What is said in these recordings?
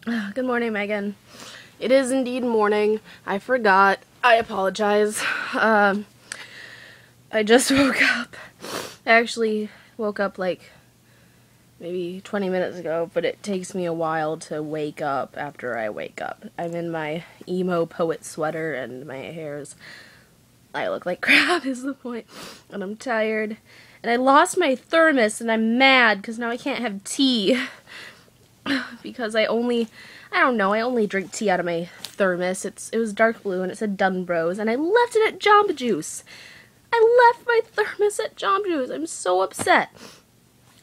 Good morning, Megan. It is indeed morning. I forgot. I apologize. I just woke up. I actually woke up like maybe 20 minutes ago, but it takes me a while to wake up after I wake up. I'm in my emo poet sweater and my hair's... I look like crap is the point. And I'm tired. And I lost my thermos and I'm mad because now I can't have tea. Because I only drink tea out of my thermos. It was dark blue and it said Dunbros, and I left it at Jamba Juice. I left my thermos at Jamba Juice. I'm so upset.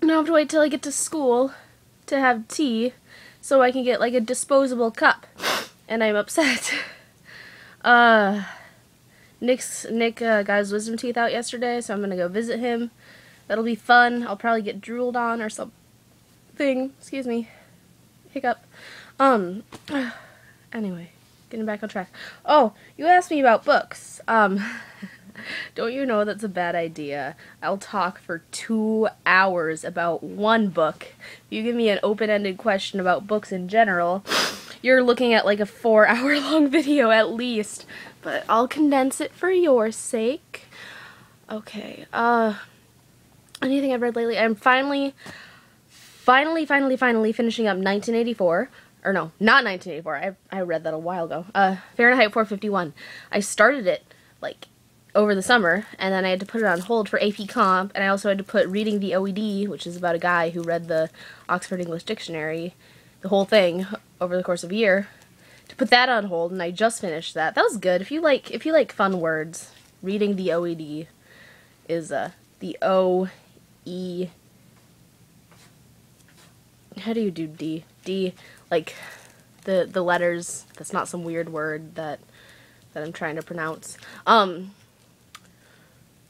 Now I have to wait till I get to school to have tea so I can get like a disposable cup. And I'm upset. Nick got his wisdom teeth out yesterday, so I'm gonna go visit him. That'll be fun. I'll probably get drooled on or something. Excuse me. Hiccup. Anyway, getting back on track. Oh, you asked me about books. Don't you know that's a bad idea? I'll talk for 2 hours about one book. If you give me an open-ended question about books in general, you're looking at like a 4-hour-long video at least. But I'll condense it for your sake. Okay, anything I've read lately? I'm finally finishing up 1984. Or no, not 1984. I read that a while ago. Fahrenheit 451. I started it, like, over the summer, and then I had to put it on hold for AP Comp, and I also had to put Reading the OED, which is about a guy who read the Oxford English Dictionary, the whole thing, over the course of a year, to put that on hold, and I just finished that. That was good. If you like fun words, Reading the OED is, the O-E... How do you do D? D, like, the letters. That's not some weird word that I'm trying to pronounce.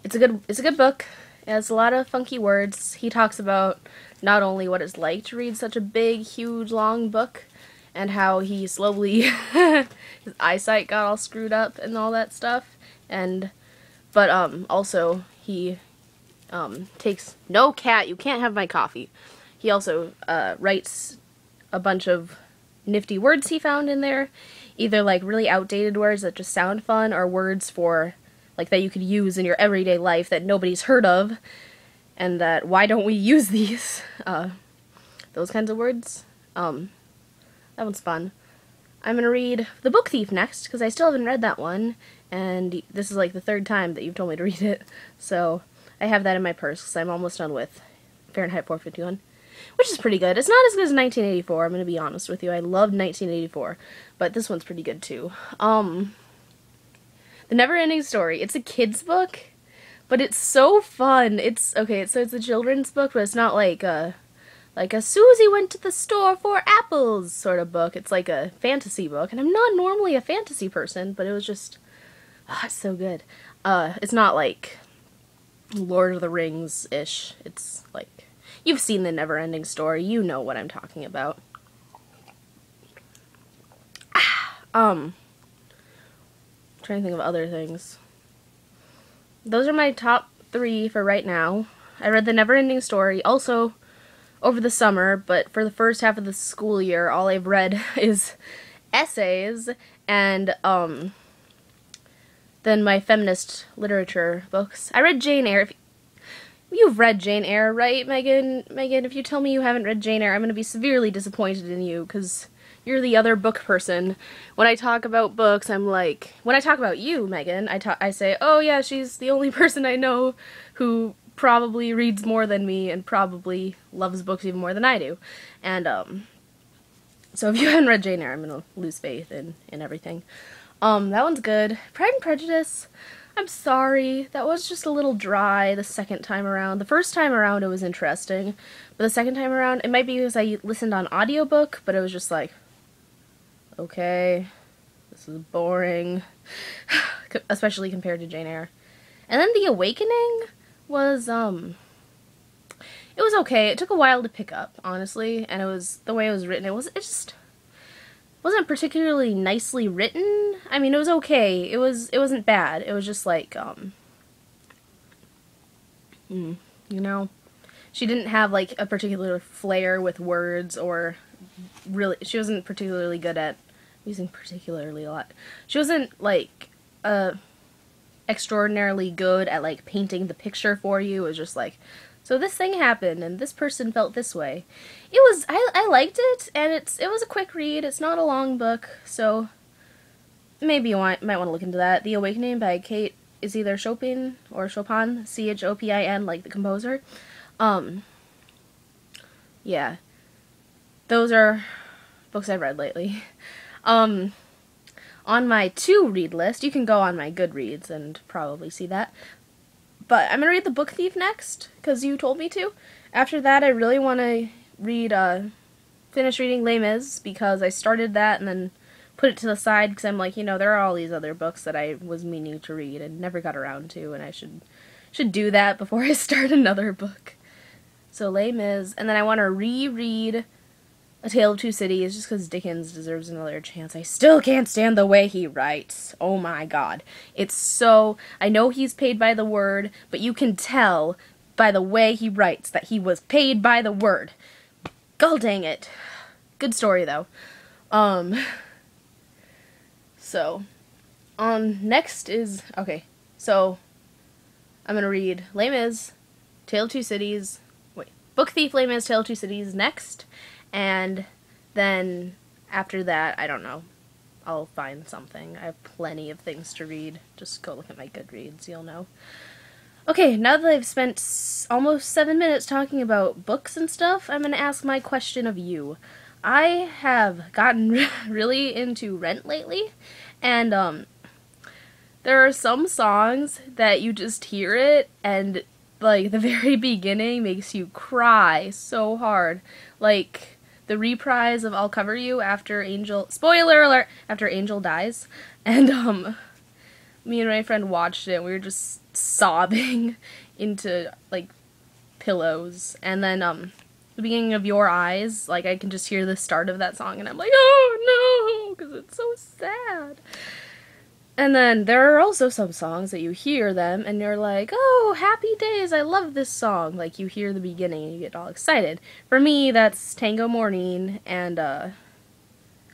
It's a good book. It has a lot of funky words. He talks about not only what it's like to read such a big, huge, long book, and how he slowly his eyesight got all screwed up and all that stuff, but also he takes no cat. You can't have my coffee. He also writes a bunch of nifty words he found in there, either like really outdated words that just sound fun, or words for like that you could use in your everyday life that nobody's heard of, and that why don't we use these? Those kinds of words. That one's fun. I'm gonna read The Book Thief next because I still haven't read that one, and this is like the 3rd time that you've told me to read it, so I have that in my purse because I'm almost done with Fahrenheit 451. Which is pretty good. It's not as good as 1984, I'm going to be honest with you. I loved 1984, but this one's pretty good too. The Never-Ending Story. It's a kid's book, but it's so fun. So it's a children's book, but it's not like a Susie went to the store for apples sort of book. It's like a fantasy book, and I'm not normally a fantasy person, but it was just, it's so good. It's not like Lord of the Rings-ish. It's like, you've seen The Never-Ending Story. You know what I'm talking about. Trying to think of other things. Those are my top 3 for right now. I read The Never-Ending Story also over the summer, but for the first half of the school year, all I've read is essays and, then my feminist literature books. I read Jane Eyre. You've read Jane Eyre, right, Megan? Megan, if you tell me you haven't read Jane Eyre, I'm going to be severely disappointed in you, because you're the other book person. When I talk about books, I'm like... When I talk about you, Megan, I say, oh yeah, she's the only person I know who probably reads more than me and probably loves books even more than I do. And, so if you haven't read Jane Eyre, I'm going to lose faith in everything. That one's good. Pride and Prejudice... I'm sorry, that was just a little dry the second time around. The first time around it was interesting, but the second time around, it might be because I listened on audiobook, but it was just like, okay, this is boring, especially compared to Jane Eyre. And then The Awakening was, it was okay. It took a while to pick up, honestly, and it was, the way it was written, it just wasn't particularly nicely written. I mean, it was okay. It wasn't bad. It was just like, you know, she didn't have like a particular flair with words or wasn't particularly good at, using particularly a lot, she wasn't, like, extraordinarily good at, like, painting the picture for you. It was just like, so this thing happened, and this person felt this way. It was, I liked it, and it was a quick read. It's not a long book, so maybe you might want to look into that. The Awakening by Kate is either Chopin or Chopin, Chopin, like the composer. Yeah. Those are books I've read lately. On my to-read list, you can go on my Goodreads and probably see that. But I'm going to read The Book Thief next, because you told me to. After that, I really want to finish reading Les Mis, because I started that and then put it to the side, because I'm like, there are all these other books that I was meaning to read and never got around to, and I should do that before I start another book. So Les Mis, and then I want to reread A Tale of Two Cities, just because Dickens deserves another chance. I still can't stand the way he writes. Oh my god. It's so, I know he's paid by the word, but you can tell by the way he writes that he was paid by the word. God dang it. Good story, though. So, next is, okay, so, I'm gonna read Les Mis, Tale of Two Cities, Book Thief, Les Mis, Tale of Two Cities next, and then after that, I don't know, I'll find something. I have plenty of things to read. Just go look at my Goodreads, you'll know. Okay, now that I've spent almost 7 minutes talking about books and stuff, I'm gonna ask my question of you. I have gotten really into Rent lately, and there are some songs that you just hear it, and like the very beginning makes you cry so hard. Like the reprise of I'll Cover You after Angel, spoiler alert, after Angel dies, and me and my friend watched it, and we were just sobbing into like pillows, and then the beginning of Your Eyes, like, I can just hear the start of that song, and I'm like, oh no, because it's so sad. And then there are also some songs that you hear them, and you're like, oh, happy days, I love this song. Like, you hear the beginning, and you get all excited. For me, that's Tango Morning, and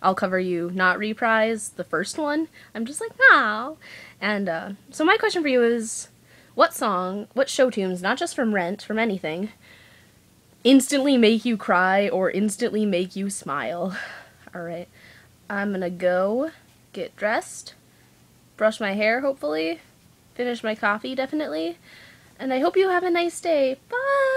I'll Cover You, not reprise, the first one. I'm just like, oh. And so my question for you is, what song, what show tunes, not just from Rent, from anything, instantly make you cry or instantly make you smile? Alright, I'm gonna go get dressed, brush my hair hopefully, finish my coffee definitely, and I hope you have a nice day. Bye!